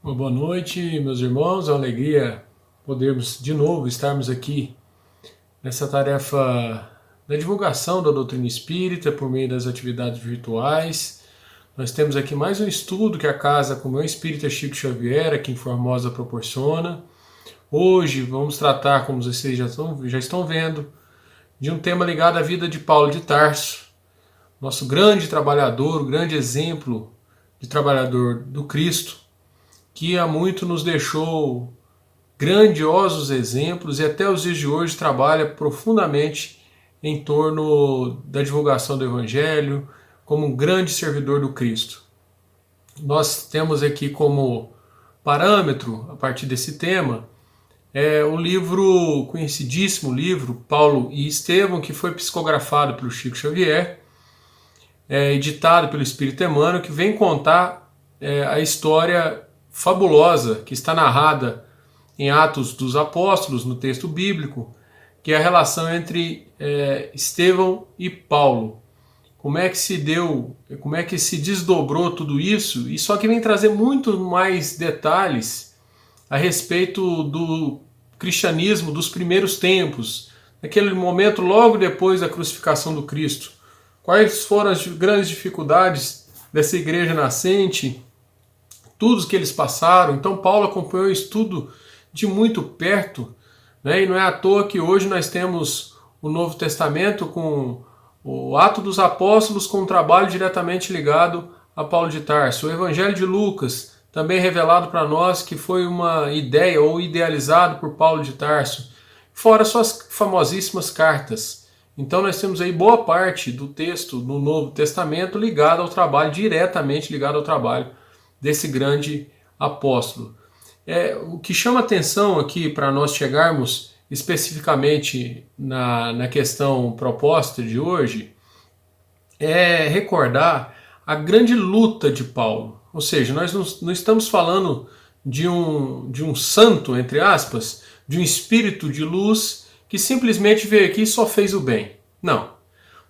Uma boa noite, meus irmãos. É uma alegria podermos de novo estarmos aqui nessa tarefa da divulgação da doutrina espírita por meio das atividades virtuais. Nós temos aqui mais um estudo que a Casa com o meu espírita Chico Xavier, aqui em Formosa, proporciona. Hoje vamos tratar, como vocês já estão vendo, de um tema ligado à vida de Paulo de Tarso, nosso grande trabalhador, o grande exemplo de trabalhador do Cristo, que há muito nos deixou grandiosos exemplos e até os dias de hoje trabalha profundamente em torno da divulgação do Evangelho, como um grande servidor do Cristo. Nós temos aqui como parâmetro, a partir desse tema, o livro, conhecidíssimo livro, Paulo e Estevão, que foi psicografado pelo Chico Xavier, editado pelo Espírito Emmanuel, que vem contar a história fabulosa que está narrada em Atos dos Apóstolos, no texto bíblico, que é a relação entre Estevão e Paulo. Como é que se deu, como é que se desdobrou tudo isso, e só que vem trazer muito mais detalhes a respeito do cristianismo dos primeiros tempos, naquele momento logo depois da crucificação do Cristo. Quais foram as grandes dificuldades dessa igreja nascente, tudo que eles passaram. Então Paulo acompanhou isso tudo de muito perto, né? E não é à toa que hoje nós temos o Novo Testamento com o Ato dos Apóstolos, com um trabalho diretamente ligado a Paulo de Tarso. O Evangelho de Lucas, também revelado para nós que foi uma ideia ou idealizado por Paulo de Tarso, fora suas famosíssimas cartas. Então nós temos aí boa parte do texto do Novo Testamento ligado ao trabalho, diretamente ligado ao trabalho desse grande apóstolo. O que chama atenção aqui para nós chegarmos especificamente na questão proposta de hoje é recordar a grande luta de Paulo. Ou seja, nós não estamos falando de um santo, entre aspas, de um espírito de luz que simplesmente veio aqui e só fez o bem. Não.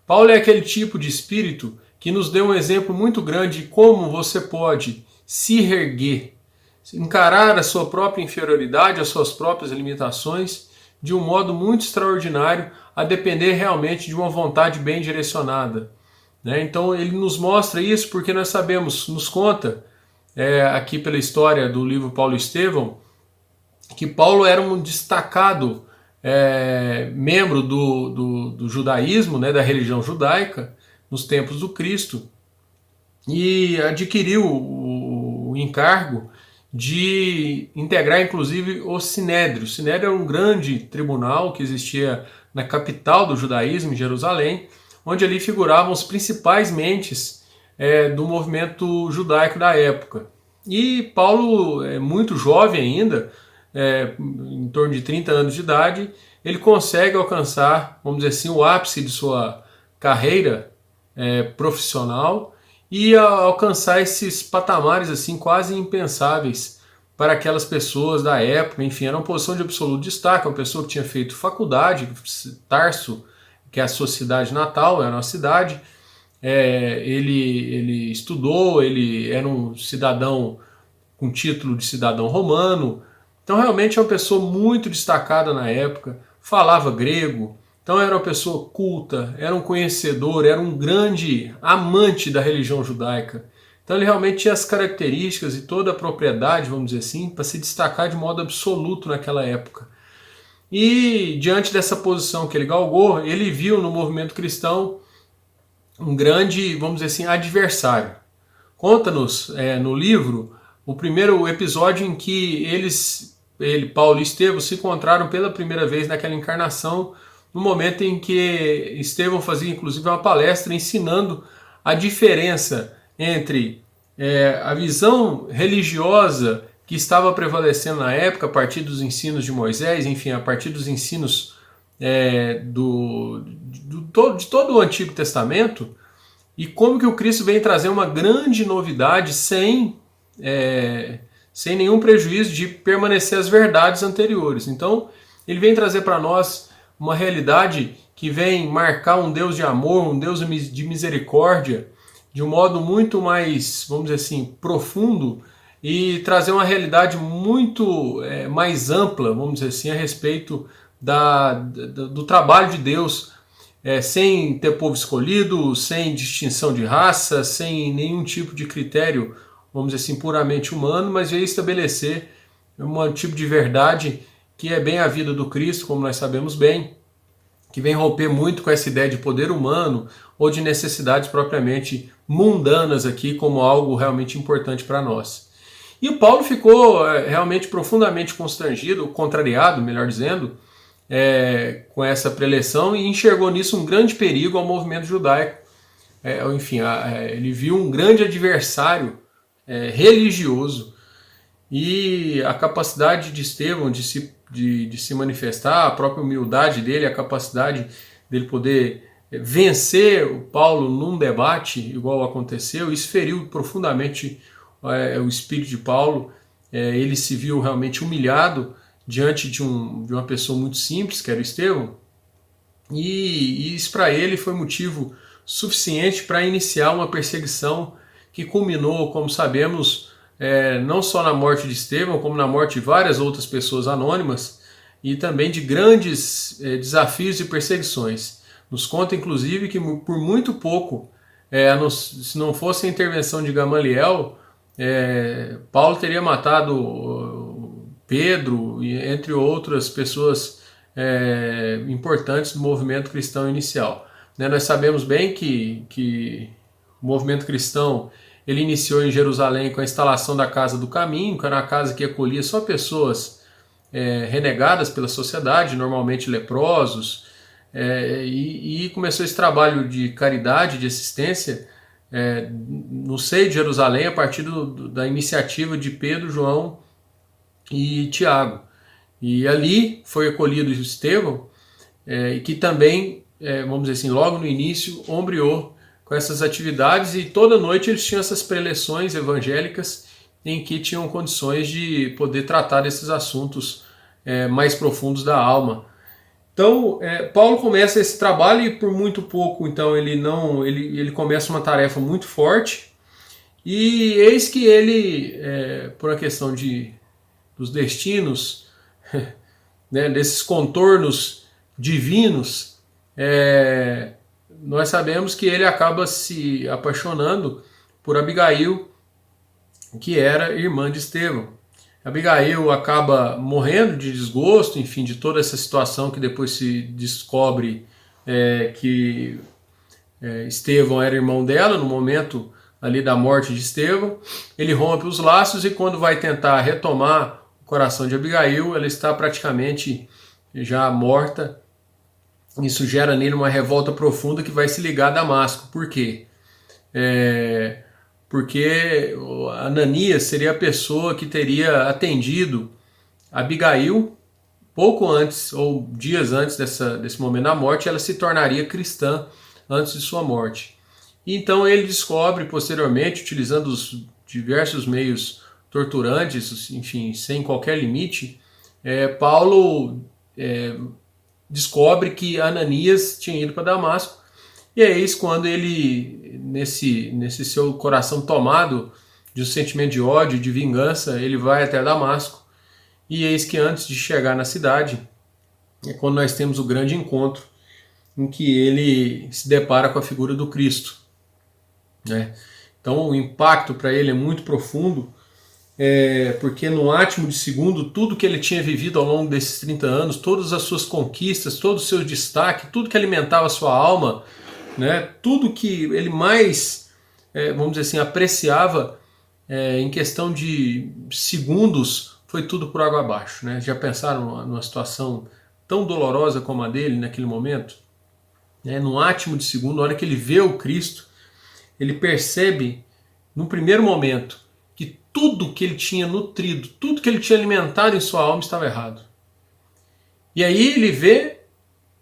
Paulo é aquele tipo de espírito que nos deu um exemplo muito grande de como você pode se reerguer, encarar a sua própria inferioridade, as suas próprias limitações, de um modo muito extraordinário, a depender realmente de uma vontade bem direcionada. Então ele nos mostra isso porque nós sabemos, nos conta, aqui pela história do livro Paulo e Estevão, que Paulo era um destacado membro do judaísmo, da religião judaica, nos tempos do Cristo, e adquiriu o encargo de integrar inclusive o Sinédrio. O Sinédrio era um grande tribunal que existia na capital do judaísmo, em Jerusalém, onde ali figuravam os principais mentes do movimento judaico da época. E Paulo, muito jovem ainda, em torno de 30 anos de idade, ele consegue alcançar, vamos dizer assim, o ápice de sua carreira profissional, e alcançar esses patamares assim quase impensáveis para aquelas pessoas da época. Enfim, era uma posição de absoluto destaque, uma pessoa que tinha feito faculdade, Tarso, que é a sua cidade natal, é a nossa cidade. Ele estudou, ele era um cidadão com título de cidadão romano, então realmente é uma pessoa muito destacada na época, falava grego. Então era uma pessoa culta, era um conhecedor, era um grande amante da religião judaica. Então ele realmente tinha as características e toda a propriedade, vamos dizer assim, para se destacar de modo absoluto naquela época. E diante dessa posição que ele galgou, ele viu no movimento cristão um grande, vamos dizer assim, adversário. Conta-nos no livro o primeiro episódio em que ele, Paulo e Estevão, se encontraram pela primeira vez naquela encarnação, no momento em que Estevão fazia inclusive uma palestra ensinando a diferença entre a visão religiosa que estava prevalecendo na época, a partir dos ensinos de Moisés, enfim, a partir dos ensinos de todo o Antigo Testamento, e como que o Cristo vem trazer uma grande novidade sem nenhum prejuízo de permanecer as verdades anteriores. Então, ele vem trazer para nós uma realidade que vem marcar um Deus de amor, um Deus de misericórdia, de um modo muito mais, vamos dizer assim, profundo e trazer uma realidade muito mais ampla, vamos dizer assim, a respeito do trabalho de Deus, sem ter povo escolhido, sem distinção de raça, sem nenhum tipo de critério, vamos dizer assim, puramente humano, mas veio estabelecer um tipo de verdade que é bem a vida do Cristo, como nós sabemos bem, que vem romper muito com essa ideia de poder humano ou de necessidades propriamente mundanas aqui como algo realmente importante para nós. E o Paulo ficou realmente profundamente constrangido, contrariado, melhor dizendo, com essa preleção e enxergou nisso um grande perigo ao movimento judaico. Enfim, ele viu um grande adversário religioso e a capacidade de Estevão de se manifestar, a própria humildade dele, a capacidade dele poder vencer o Paulo num debate, igual aconteceu, isso feriu profundamente o espírito de Paulo. Ele se viu realmente humilhado diante de uma pessoa muito simples, que era o Estevão, e isso para ele foi motivo suficiente para iniciar uma perseguição que culminou, como sabemos, não só na morte de Estevão, como na morte de várias outras pessoas anônimas, e também de grandes desafios e perseguições. Nos conta, inclusive, que por muito pouco, se não fosse a intervenção de Gamaliel, Paulo teria matado Pedro, entre outras pessoas importantes do movimento cristão inicial. Nós sabemos bem que o movimento cristão ele iniciou em Jerusalém com a instalação da Casa do Caminho, que era uma casa que acolhia só pessoas renegadas pela sociedade, normalmente leprosos, e começou esse trabalho de caridade, de assistência, no seio de Jerusalém, a partir da iniciativa de Pedro, João e Tiago. E ali foi acolhido Estevão, que também, vamos dizer assim, logo no início, ombreou com essas atividades, e toda noite eles tinham essas preleções evangélicas em que tinham condições de poder tratar desses assuntos mais profundos da alma. Então, Paulo começa esse trabalho e por muito pouco, então, ele começa uma tarefa muito forte, e eis que ele, por uma questão dos destinos, né, desses contornos divinos, nós sabemos que ele acaba se apaixonando por Abigail, que era irmã de Estevão. Abigail acaba morrendo de desgosto, enfim, de toda essa situação que depois se descobre que Estevão era irmão dela no momento ali da morte de Estevão. Ele rompe os laços e quando vai tentar retomar o coração de Abigail, ela está praticamente já morta. Isso gera nele uma revolta profunda que vai se ligar a Damasco. Por quê? Porque Ananias seria a pessoa que teria atendido Abigail pouco antes, ou dias antes desse momento da morte. Ela se tornaria cristã antes de sua morte. E então ele descobre posteriormente, utilizando os diversos meios torturantes, enfim, sem qualquer limite, Paulo descobre que Ananias tinha ido para Damasco. E é isso quando ele, nesse seu coração tomado de um sentimento de ódio, de vingança, ele vai até Damasco. E eis que antes de chegar na cidade, é quando nós temos o grande encontro, em que ele se depara com a figura do Cristo. Então o impacto para ele é muito profundo, porque no átimo de segundo, tudo que ele tinha vivido ao longo desses 30 anos, todas as suas conquistas, todo o seu destaque, tudo que alimentava a sua alma, tudo que ele mais, vamos dizer assim, apreciava em questão de segundos, foi tudo por água abaixo. Já pensaram numa situação tão dolorosa como a dele naquele momento? No átimo de segundo, na hora que ele vê o Cristo, ele percebe, no primeiro momento, que tudo que ele tinha nutrido, tudo que ele tinha alimentado em sua alma estava errado. E aí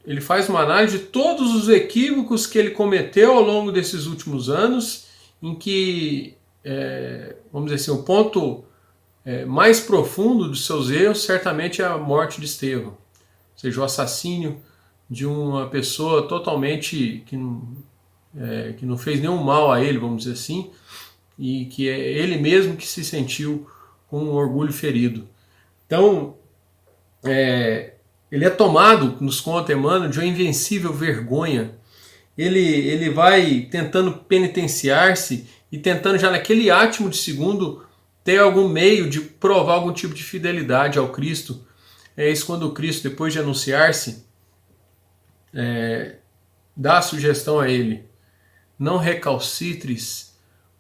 ele faz uma análise de todos os equívocos que ele cometeu ao longo desses últimos anos, em que, vamos dizer assim, o ponto mais profundo dos seus erros certamente é a morte de Estevão, ou seja, o assassínio de uma pessoa totalmente que não fez nenhum mal a ele, vamos dizer assim, e que é ele mesmo que se sentiu com um orgulho ferido. Então, ele é tomado, nos conta Emmanuel, de uma invencível vergonha. Ele vai tentando penitenciar-se e tentando já naquele átimo de segundo ter algum meio de provar algum tipo de fidelidade ao Cristo. É isso quando o Cristo, depois de anunciar-se, dá a sugestão a ele: não recalcitres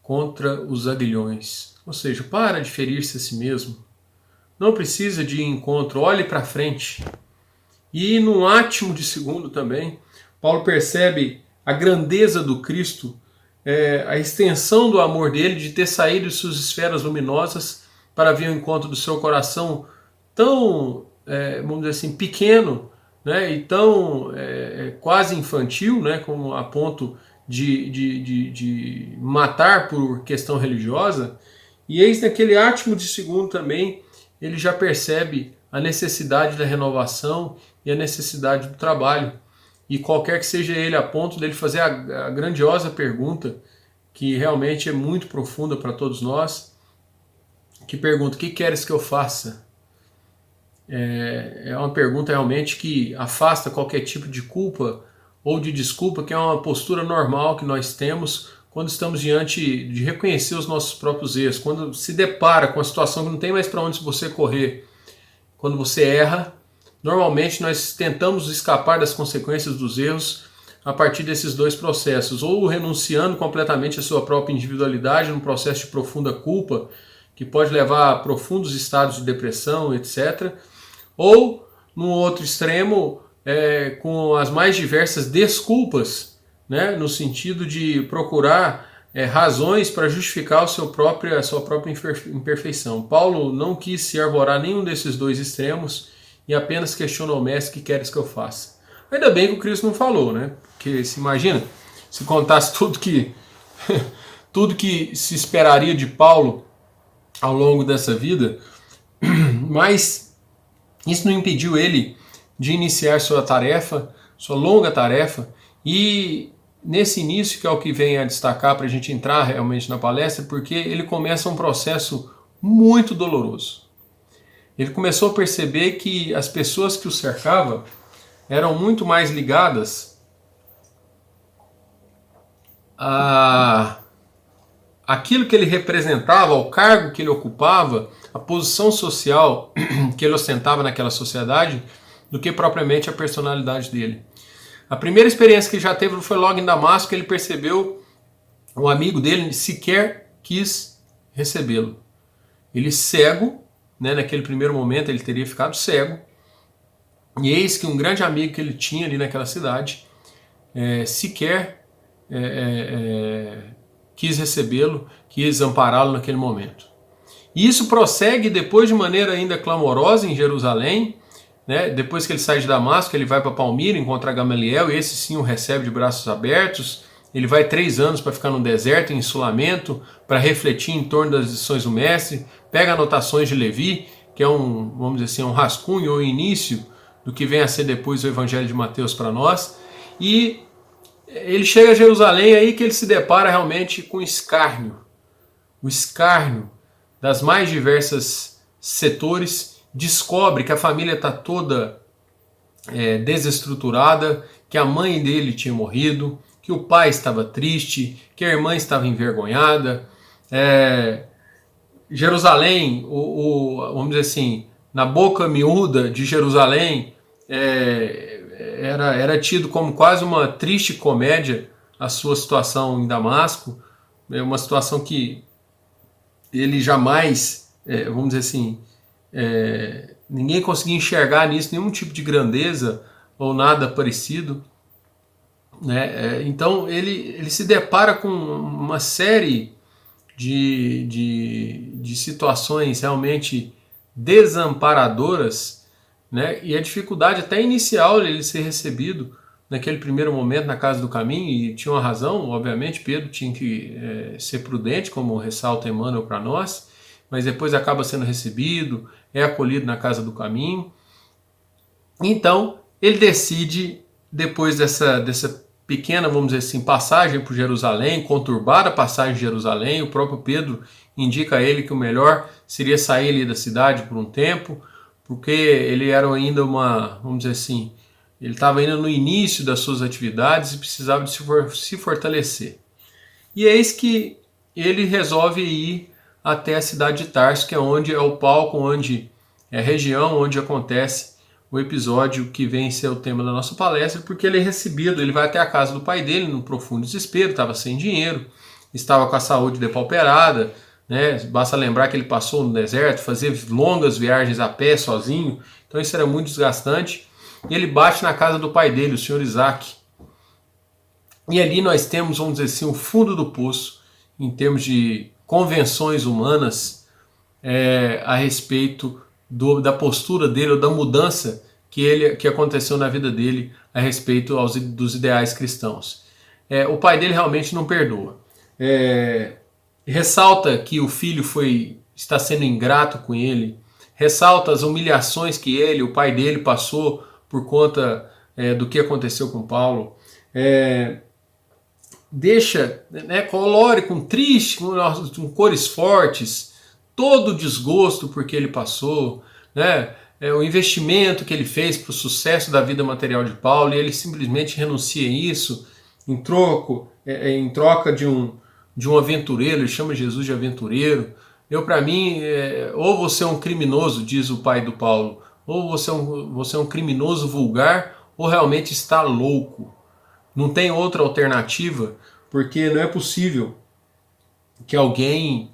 contra os aguilhões. Ou seja, para de ferir-se a si mesmo. Não precisa de encontro, olhe para frente. E num átimo de segundo também, Paulo percebe a grandeza do Cristo, a extensão do amor dele, de ter saído de suas esferas luminosas para vir ao encontro do seu coração tão, vamos dizer assim, pequeno, né, e tão quase infantil, né, como a ponto de matar por questão religiosa. E eis naquele átimo de segundo também, ele já percebe a necessidade da renovação e a necessidade do trabalho. E qualquer que seja ele, a ponto dele fazer a grandiosa pergunta, que realmente é muito profunda para todos nós, que pergunta: o que queres que eu faça? É uma pergunta realmente que afasta qualquer tipo de culpa ou de desculpa, que é uma postura normal que nós temos quando estamos diante de reconhecer os nossos próprios erros, quando se depara com a situação que não tem mais para onde você correr. Quando você erra, normalmente nós tentamos escapar das consequências dos erros a partir desses dois processos, ou renunciando completamente à sua própria individualidade num processo de profunda culpa, que pode levar a profundos estados de depressão, etc., ou no outro extremo, com as mais diversas desculpas, né, no sentido de procurar razões para justificar a sua própria imperfeição. Paulo não quis se arvorar nenhum desses dois extremos e apenas questionou o mestre: que queres que eu faça? Ainda bem que o Cristo não falou, né? Porque se imagina, se contasse tudo que se esperaria de Paulo ao longo dessa vida, mas isso não impediu ele de iniciar sua tarefa, sua longa tarefa, e nesse início, que é o que vem a destacar para a gente entrar realmente na palestra, porque ele começa um processo muito doloroso. Ele começou a perceber que as pessoas que o cercavam eram muito mais ligadas a aquilo que ele representava, ao cargo que ele ocupava, a posição social que ele ostentava naquela sociedade, do que propriamente a personalidade dele. A primeira experiência que ele já teve foi logo em Damasco, que ele percebeu um amigo dele sequer quis recebê-lo. Ele cego, né, naquele primeiro momento ele teria ficado cego, e eis que um grande amigo que ele tinha ali naquela cidade sequer quis recebê-lo, quis ampará-lo naquele momento. E isso prossegue depois de maneira ainda clamorosa em Jerusalém, né? Depois que ele sai de Damasco, ele vai para Palmira encontrar Gamaliel, e esse sim o recebe de braços abertos. Ele vai 3 anos para ficar no deserto, em isolamento, para refletir em torno das lições do mestre, pega anotações de Levi, que é vamos dizer assim, um rascunho ou início do que vem a ser depois o Evangelho de Mateus para nós, e ele chega a Jerusalém, aí que ele se depara realmente com escárnio, o escárnio das mais diversas setores, descobre que a família está toda desestruturada, que a mãe dele tinha morrido, que o pai estava triste, que a irmã estava envergonhada. Jerusalém, vamos dizer assim, na boca miúda de Jerusalém, era tido como quase uma triste comédia a sua situação em Damasco, uma situação que ele jamais, vamos dizer assim, ninguém conseguia enxergar nisso nenhum tipo de grandeza ou nada parecido, né? Então ele se depara com uma série de situações realmente desamparadoras, né? E a dificuldade até inicial ele ser recebido naquele primeiro momento na casa do caminho, e tinha uma razão, obviamente. Pedro tinha que ser prudente, como ressalta Emmanuel para nós, mas depois acaba sendo recebido, é acolhido na casa do caminho. Então ele decide, depois dessa pequena, vamos dizer assim, passagem por Jerusalém, conturbada passagem de Jerusalém. O próprio Pedro indica a ele que o melhor seria sair ali da cidade por um tempo, porque ele era ainda vamos dizer assim, ele estava ainda no início das suas atividades e precisava de se fortalecer. E eis que ele resolve ir até a cidade de Tarso, que é onde é o palco, onde é a região onde acontece o episódio que vem ser o tema da nossa palestra, porque ele é recebido, ele vai até a casa do pai dele, num profundo desespero, estava sem dinheiro, estava com a saúde depauperada, né? Basta lembrar que ele passou no deserto, fazia longas viagens a pé, sozinho, então isso era muito desgastante, e ele bate na casa do pai dele, o senhor Isaac. E ali nós temos, vamos dizer assim, o fundo do poço, em termos de convenções humanas, a respeito da postura dele, ou da mudança que aconteceu na vida dele a respeito dos ideais cristãos. O pai dele realmente não perdoa. Ressalta que o filho está sendo ingrato com ele, ressalta as humilhações que o pai dele, passou por conta do que aconteceu com Paulo. Deixa colórico, triste, com cores fortes, todo o desgosto porque ele passou, né? O investimento que ele fez para o sucesso da vida material de Paulo, e ele simplesmente renuncia a isso em troca de um aventureiro. Ele chama Jesus de aventureiro. Para mim, ou você é um criminoso, diz o pai do Paulo, ou você é um criminoso vulgar, ou realmente está louco. Não tem outra alternativa, porque não é possível que alguém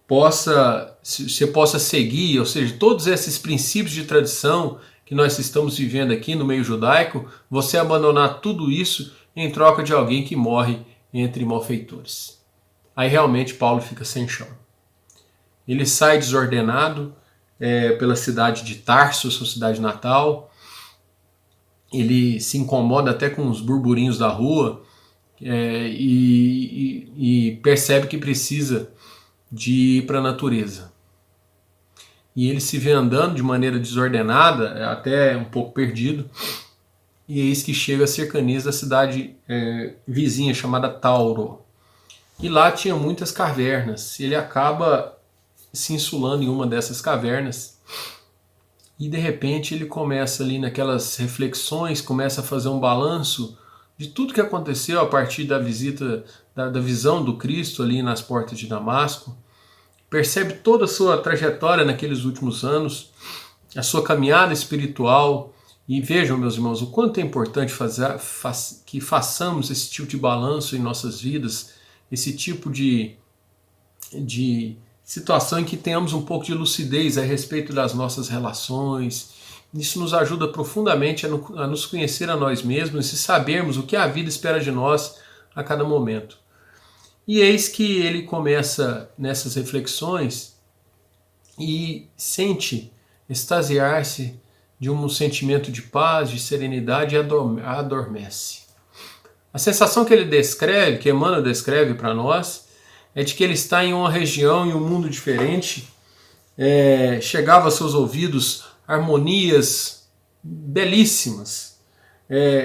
você possa seguir, ou seja, todos esses princípios de tradição que nós estamos vivendo aqui no meio judaico, você abandonar tudo isso em troca de alguém que morre entre malfeitores. Aí realmente Paulo fica sem chão. Ele sai desordenado pela cidade de Tarso, sua cidade natal. Ele se incomoda até com os burburinhos da rua e percebe que precisa de ir para a natureza. E ele se vê andando de maneira desordenada, até um pouco perdido, e eis que chega às cercanias da cidade vizinha, chamada Tauro. E lá tinha muitas cavernas. Ele acaba se insulando em uma dessas cavernas, e de repente ele começa ali naquelas reflexões, começa a fazer um balanço de tudo que aconteceu a partir da visita, da visão do Cristo ali nas portas de Damasco. Percebe toda a sua trajetória naqueles últimos anos, a sua caminhada espiritual. E vejam, meus irmãos, o quanto é importante que façamos esse tipo de balanço em nossas vidas, esse tipo de situação em que tenhamos um pouco de lucidez a respeito das nossas relações. Isso nos ajuda profundamente a nos conhecer a nós mesmos e sabermos o que a vida espera de nós a cada momento. E eis que ele começa nessas reflexões e sente extasiar-se de um sentimento de paz, de serenidade, e adormece. A sensação que ele descreve, que Emmanuel descreve para nós, é de que ele está em uma região, em um mundo diferente. Chegava aos seus ouvidos harmonias belíssimas,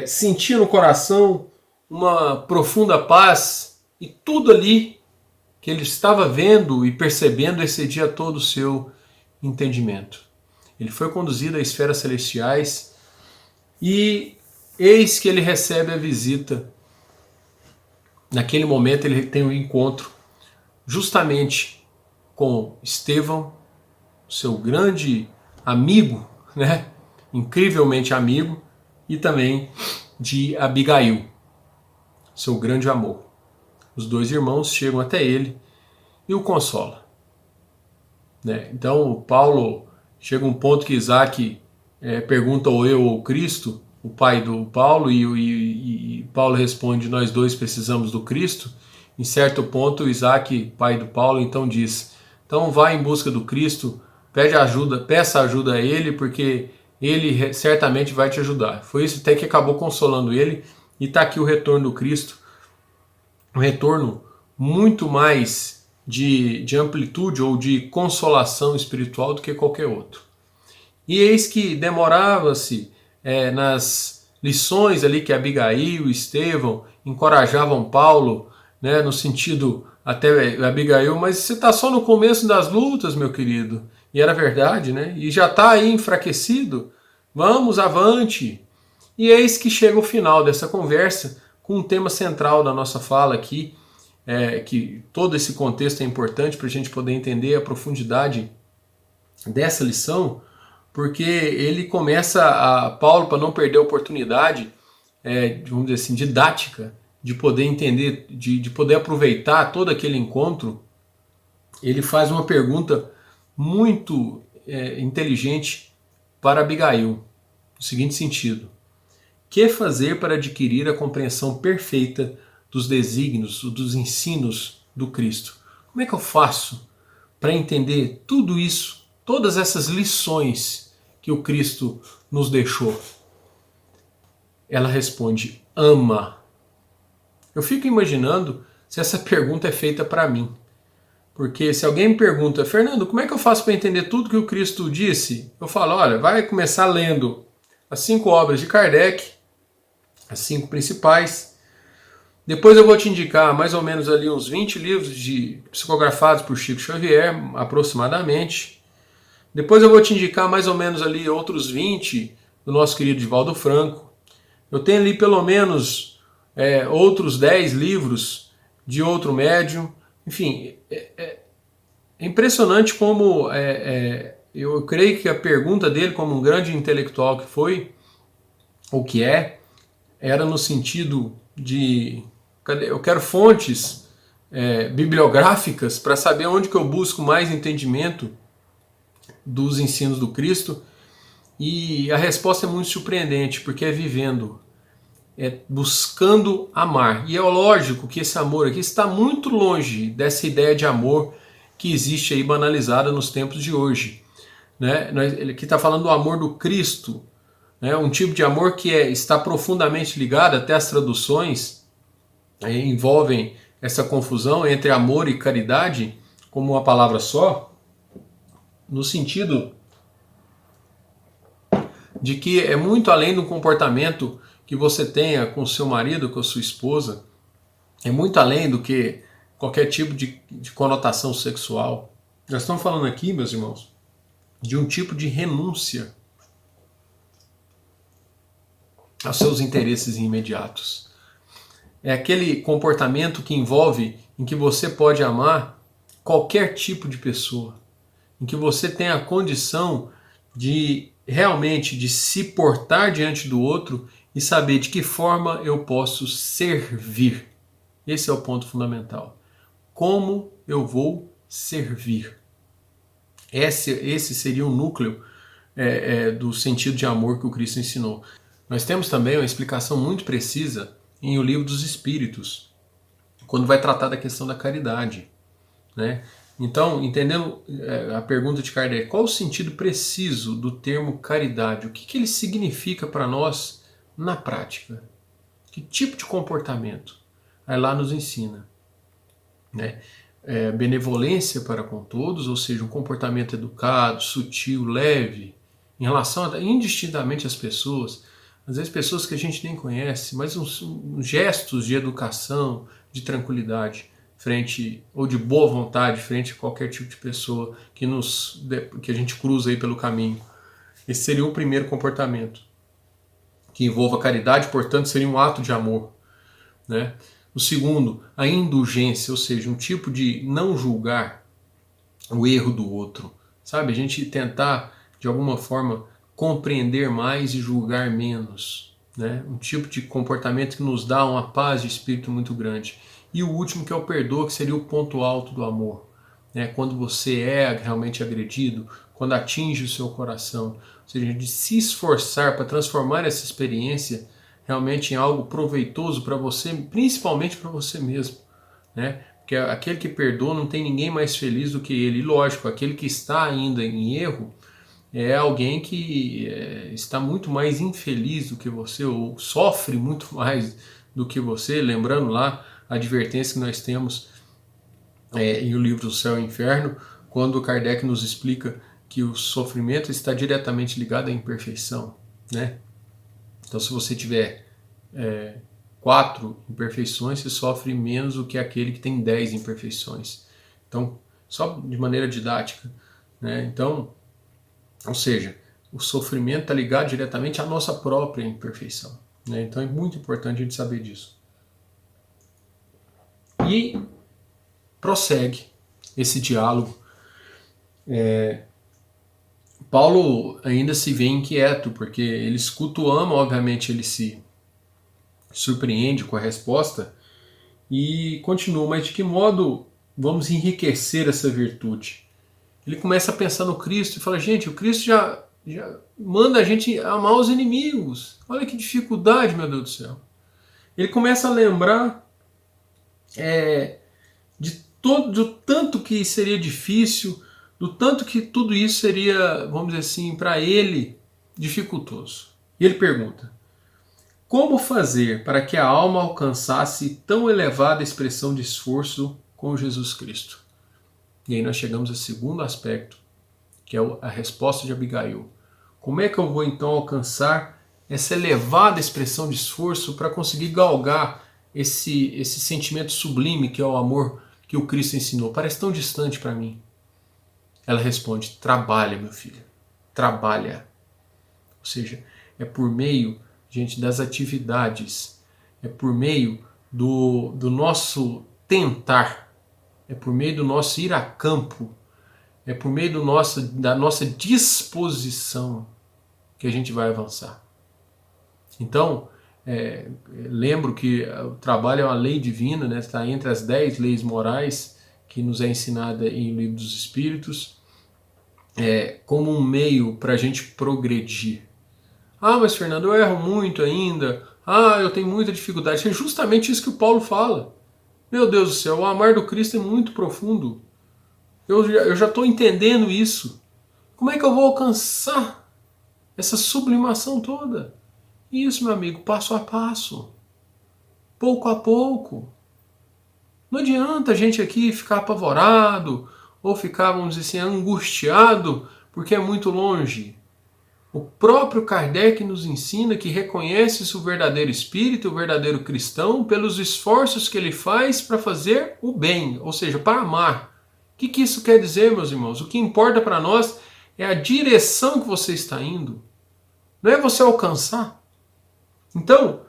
sentia no coração uma profunda paz, e tudo ali que ele estava vendo e percebendo excedia todo o seu entendimento. Ele foi conduzido a esferas celestiais e eis que ele recebe a visita. Naquele momento ele tem um encontro justamente com Estevão, seu grande amigo, né? Incrivelmente amigo, e também de Abigail, seu grande amor. Os dois irmãos chegam até ele e o consolam. Então, Paulo chega a um ponto que Isaac pergunta ao eu ou Cristo, o pai do Paulo, e Paulo responde: nós dois precisamos do Cristo. Em certo ponto, Isaac, pai do Paulo, então diz: então vá em busca do Cristo, peça ajuda a ele, porque ele certamente vai te ajudar. Foi isso até que acabou consolando ele, e está aqui o retorno do Cristo, um retorno muito mais de amplitude ou de consolação espiritual do que qualquer outro. E eis que demorava-se nas lições ali que Abigail e Estevão encorajavam Paulo, né, no sentido até Abigail, mas você está só no começo das lutas, meu querido. E era verdade, né? E já está aí enfraquecido. Vamos avante. E eis que chega o final dessa conversa com um tema central da nossa fala aqui, que todo esse contexto é importante para a gente poder entender a profundidade dessa lição, porque ele começa Paulo, para não perder a oportunidade, vamos dizer assim, didática, de poder entender, de poder aproveitar todo aquele encontro, ele faz uma pergunta muito inteligente para Abigail, no seguinte sentido: que fazer para adquirir a compreensão perfeita dos desígnios, dos ensinos do Cristo? Como é que eu faço para entender tudo isso, todas essas lições que o Cristo nos deixou? Ela responde: ama. Eu fico imaginando se essa pergunta é feita para mim. Porque se alguém me pergunta: Fernando, como é que eu faço para entender tudo que o Cristo disse? Eu falo: olha, vai começar lendo as 5 obras de Kardec, as 5 principais. Depois eu vou te indicar mais ou menos ali uns 20 livros psicografados por Chico Xavier, aproximadamente. Depois eu vou te indicar mais ou menos ali outros 20 do nosso querido Divaldo Franco. Eu tenho ali pelo menos outros 10 livros de outro médium. Enfim, é impressionante como eu creio que a pergunta dele, como um grande intelectual que foi, ou que era no sentido de: eu quero fontes bibliográficas para saber onde que eu busco mais entendimento dos ensinos do Cristo. E a resposta é muito surpreendente, porque é vivendo, buscando amar. E é lógico que esse amor aqui está muito longe dessa ideia de amor que existe aí banalizada nos tempos de hoje, né? Ele aqui está falando do amor do Cristo, né? Um tipo de amor que está profundamente ligado, até as traduções envolvem essa confusão entre amor e caridade como uma palavra só, no sentido de que é muito além do comportamento que você tenha com seu marido, com a sua esposa, é muito além do que qualquer tipo de conotação sexual. Nós estamos falando aqui, meus irmãos, de um tipo de renúncia aos seus interesses imediatos. É aquele comportamento que envolve, em que você pode amar qualquer tipo de pessoa, em que você tem a condição de realmente de se portar diante do outro e saber de que forma eu posso servir. Esse é o ponto fundamental. Como eu vou servir? Esse seria o núcleo do sentido de amor que o Cristo ensinou. Nós temos também uma explicação muito precisa em O Livro dos Espíritos, quando vai tratar da questão da caridade, né? Então, entendendo a pergunta de Kardec, qual o sentido preciso do termo caridade? O que ele significa para nós na prática? Que tipo de comportamento? Aí lá nos ensina, né? Benevolência para com todos, ou seja, um comportamento educado, sutil, leve, em relação indistintamente às pessoas, às vezes pessoas que a gente nem conhece, mas uns gestos de educação, de tranquilidade, ou de boa vontade frente a qualquer tipo de pessoa que a gente cruza aí pelo caminho. Esse seria o primeiro comportamento, que envolva caridade, portanto seria um ato de amor, né? O segundo, a indulgência, ou seja, um tipo de não julgar o erro do outro, sabe? A gente tentar, de alguma forma, compreender mais e julgar menos, né? Um tipo de comportamento que nos dá uma paz de espírito muito grande. E o último, que é o perdão, que seria o ponto alto do amor, né? Quando você é realmente agredido, quando atinge o seu coração, ou seja, de se esforçar para transformar essa experiência realmente em algo proveitoso para você, principalmente para você mesmo, né? Porque aquele que perdoa não tem ninguém mais feliz do que ele. E lógico, aquele que está ainda em erro é alguém que está muito mais infeliz do que você, ou sofre muito mais do que você. Lembrando lá a advertência que nós temos em O Livro do Céu e Inferno, quando Kardec nos explica que o sofrimento está diretamente ligado à imperfeição, né? Então, se você tiver 4 imperfeições, você sofre menos do que aquele que tem 10 imperfeições. Então, só de maneira didática, né? Então, ou seja, o sofrimento está ligado diretamente à nossa própria imperfeição, né? Então é muito importante a gente saber disso. E prossegue esse diálogo. Paulo ainda se vê inquieto, porque ele escuta o ama, obviamente ele se surpreende com a resposta e continua, mas de que modo vamos enriquecer essa virtude? Ele começa a pensar no Cristo e fala, gente, o Cristo já manda a gente amar os inimigos. Olha que dificuldade, meu Deus do céu. Ele começa a lembrar do tanto que seria difícil, do tanto que tudo isso seria, vamos dizer assim, para ele, dificultoso. E ele pergunta, como fazer para que a alma alcançasse tão elevada expressão de esforço com Jesus Cristo? E aí nós chegamos ao segundo aspecto, que é a resposta de Abigail. Como é que eu vou então alcançar essa elevada expressão de esforço para conseguir galgar esse sentimento sublime que é o amor que o Cristo ensinou? Parece tão distante para mim. Ela responde, trabalha, meu filho, trabalha. Ou seja, é por meio, gente, das atividades, é por meio do nosso tentar, é por meio do nosso ir a campo, é por meio da nossa disposição que a gente vai avançar. Então, lembro que o trabalho é uma lei divina, né? Está entre as 10 leis morais que nos é ensinada em O Livro dos Espíritos, como um meio para a gente progredir. Ah, mas Fernando, eu erro muito ainda. Ah, eu tenho muita dificuldade. É justamente isso que o Paulo fala. Meu Deus do céu, o amar do Cristo é muito profundo. Eu já estou entendendo isso. Como é que eu vou alcançar essa sublimação toda? Isso, meu amigo, passo a passo. Pouco a pouco. Não adianta a gente aqui ficar apavorado ou ficar, vamos dizer assim, angustiado porque é muito longe. O próprio Kardec nos ensina que reconhece-se o verdadeiro espírito, o verdadeiro cristão, pelos esforços que ele faz para fazer o bem, ou seja, para amar. O que isso quer dizer, meus irmãos? O que importa para nós é a direção que você está indo. Não é você alcançar. Então,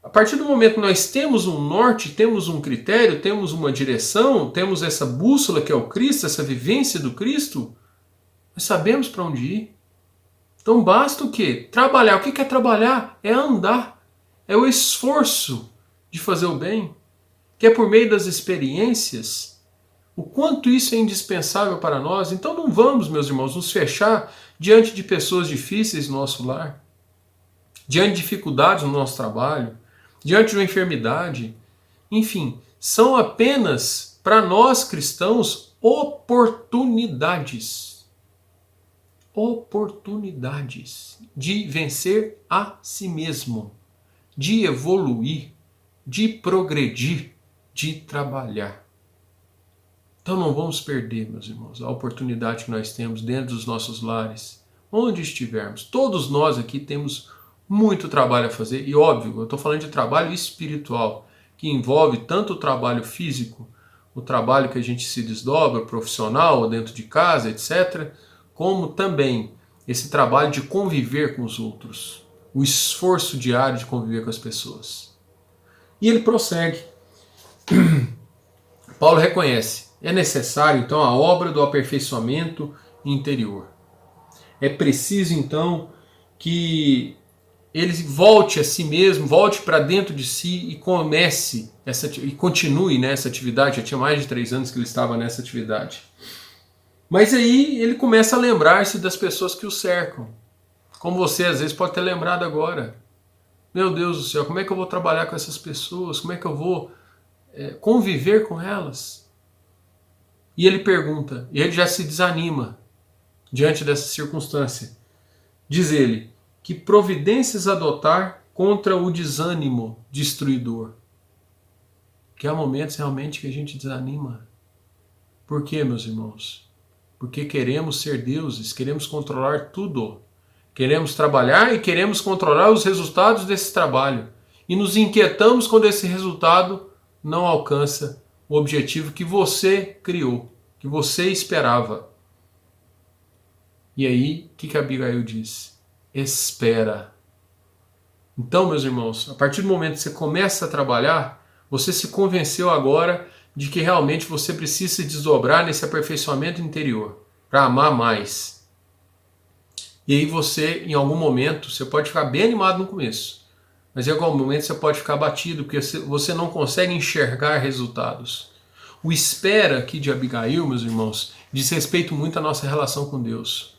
a partir do momento que nós temos um norte, temos um critério, temos uma direção, temos essa bússola que é o Cristo, essa vivência do Cristo, nós sabemos para onde ir. Então basta o quê? Trabalhar. O que é trabalhar? É andar. É o esforço de fazer o bem, que é por meio das experiências. O quanto isso é indispensável para nós. Então não vamos, meus irmãos, nos fechar diante de pessoas difíceis no nosso lar, diante de dificuldades no nosso trabalho, diante de uma enfermidade. Enfim, são apenas, para nós cristãos, oportunidades de vencer a si mesmo, de evoluir, de progredir, de trabalhar. Então não vamos perder, meus irmãos, a oportunidade que nós temos dentro dos nossos lares, onde estivermos. Todos nós aqui temos muito trabalho a fazer, e óbvio, eu estou falando de trabalho espiritual, que envolve tanto o trabalho físico, o trabalho que a gente se desdobra, profissional, ou dentro de casa, etc., como também esse trabalho de conviver com os outros, o esforço diário de conviver com as pessoas. E ele prossegue. Paulo reconhece, é necessário então a obra do aperfeiçoamento interior. É preciso então que ele volte a si mesmo, volte para dentro de si e continue nessa atividade. Já tinha mais de 3 anos que ele estava nessa atividade. Mas aí ele começa a lembrar-se das pessoas que o cercam. Como você às vezes pode ter lembrado agora. Meu Deus do céu, como é que eu vou trabalhar com essas pessoas? Como é que eu vou conviver com elas? E ele pergunta, e ele já se desanima diante dessa circunstância. Diz ele, que providências adotar contra o desânimo destruidor? Que há momentos realmente que a gente desanima. Por quê, meus irmãos? Porque queremos ser deuses, queremos controlar tudo. Queremos trabalhar e queremos controlar os resultados desse trabalho. E nos inquietamos quando esse resultado não alcança o objetivo que você criou, que você esperava. E aí, o que Abigail diz? Espera. Então, meus irmãos, a partir do momento que você começa a trabalhar, você se convenceu agora de que realmente você precisa se desdobrar nesse aperfeiçoamento interior para amar mais. E aí você, em algum momento, você pode ficar bem animado no começo, mas em algum momento você pode ficar abatido, porque você não consegue enxergar resultados. O espera aqui de Abigail, meus irmãos, diz respeito muito à nossa relação com Deus.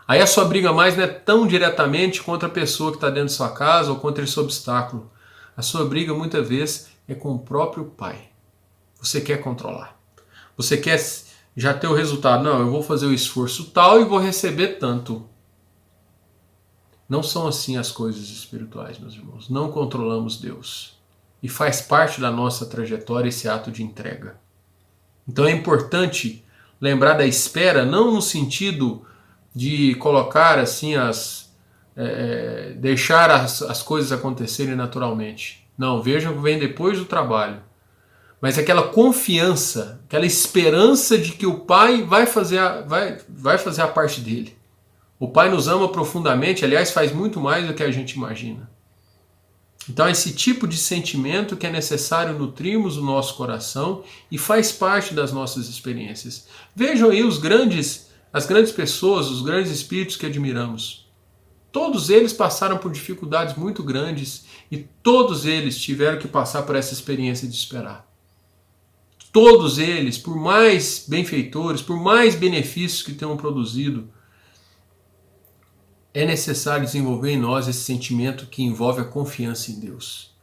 Aí a sua briga mais não é tão diretamente contra a pessoa que está dentro de sua casa ou contra esse obstáculo. A sua briga muitas vezes é com o próprio Pai. Você quer controlar. Você quer já ter o resultado. Não, eu vou fazer o esforço tal e vou receber tanto. Não são assim as coisas espirituais, meus irmãos. Não controlamos Deus. E faz parte da nossa trajetória esse ato de entrega. Então é importante lembrar da espera, não no sentido de colocar assim deixar as coisas acontecerem naturalmente. Não, vejam que vem depois do trabalho. Mas aquela confiança, aquela esperança de que o Pai vai fazer a parte dele. O Pai nos ama profundamente, aliás, faz muito mais do que a gente imagina. Então é esse tipo de sentimento que é necessário nutrirmos o nosso coração e faz parte das nossas experiências. Vejam aí as grandes pessoas, os grandes espíritos que admiramos. Todos eles passaram por dificuldades muito grandes e todos eles tiveram que passar por essa experiência de esperar. Todos eles, por mais benfeitores, por mais benefícios que tenham produzido, é necessário desenvolver em nós esse sentimento que envolve a confiança em Deus.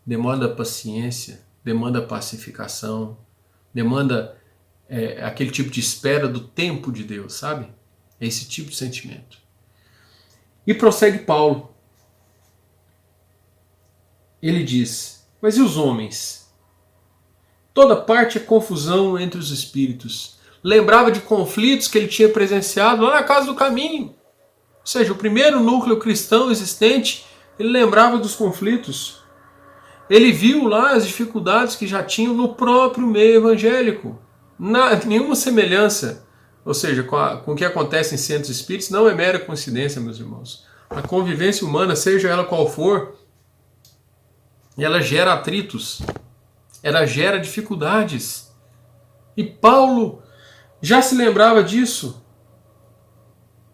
Demanda paciência, demanda pacificação, demanda aquele tipo de espera do tempo de Deus, sabe? É esse tipo de sentimento. E prossegue Paulo. Ele diz, mas e os homens? Toda parte é confusão entre os espíritos. Lembrava de conflitos que ele tinha presenciado lá na Casa do Caminho. Ou seja, o primeiro núcleo cristão existente, ele lembrava dos conflitos. Ele viu lá as dificuldades que já tinham no próprio meio evangélico. Nenhuma semelhança, ou seja, com o que acontece em centros espíritas, não é mera coincidência, meus irmãos. A convivência humana, seja ela qual for, ela gera atritos, ela gera dificuldades. E Paulo já se lembrava disso.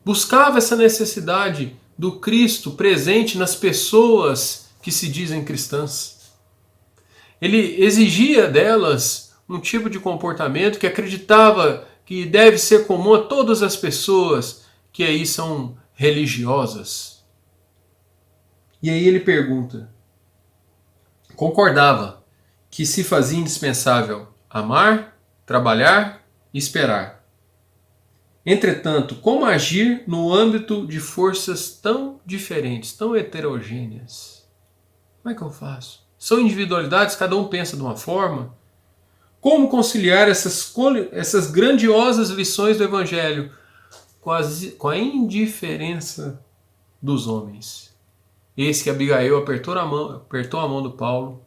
Buscava essa necessidade do Cristo presente nas pessoas que se dizem cristãs. Ele exigia delas um tipo de comportamento que acreditava que deve ser comum a todas as pessoas que aí são religiosas. E aí ele pergunta, concordava que se fazia indispensável amar, trabalhar e esperar. Entretanto, como agir no âmbito de forças tão diferentes, tão heterogêneas? Como é que eu faço? São individualidades, cada um pensa de uma forma. Como conciliar essas grandiosas lições do Evangelho com a indiferença dos homens? Eis que Abigail apertou a mão do Paulo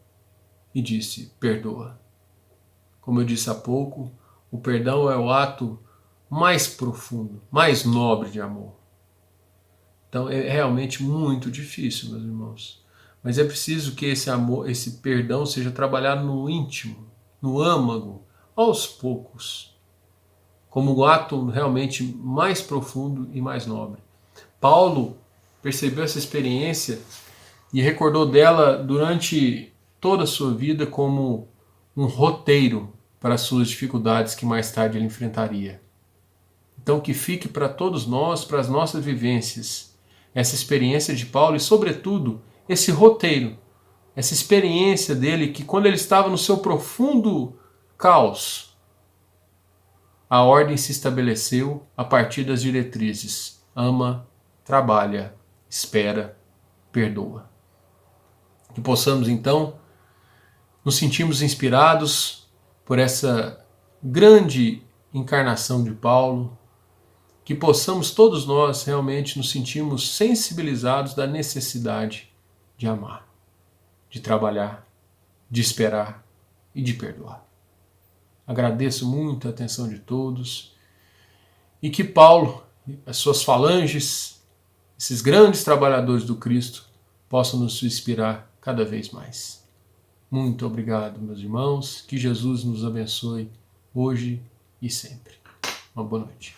e disse, perdoa. Como eu disse há pouco, o perdão é o ato mais profundo, mais nobre de amor. Então é realmente muito difícil, meus irmãos. Mas é preciso que esse amor, esse perdão seja trabalhado no íntimo, no âmago, aos poucos, como um ato realmente mais profundo e mais nobre. Paulo percebeu essa experiência e recordou dela durante toda a sua vida como um roteiro para as suas dificuldades que mais tarde ele enfrentaria. Então que fique para todos nós, para as nossas vivências, essa experiência de Paulo e, sobretudo, esse roteiro, essa experiência dele que quando ele estava no seu profundo caos, a ordem se estabeleceu a partir das diretrizes: ama, trabalha, espera, perdoa. Que possamos então nos sentirmos inspirados por essa grande encarnação de Paulo, que possamos todos nós realmente nos sentirmos sensibilizados da necessidade de amar, de trabalhar, de esperar e de perdoar. Agradeço muito a atenção de todos e que Paulo, as suas falanges, esses grandes trabalhadores do Cristo, possam nos inspirar cada vez mais. Muito obrigado, meus irmãos. Que Jesus nos abençoe hoje e sempre. Uma boa noite.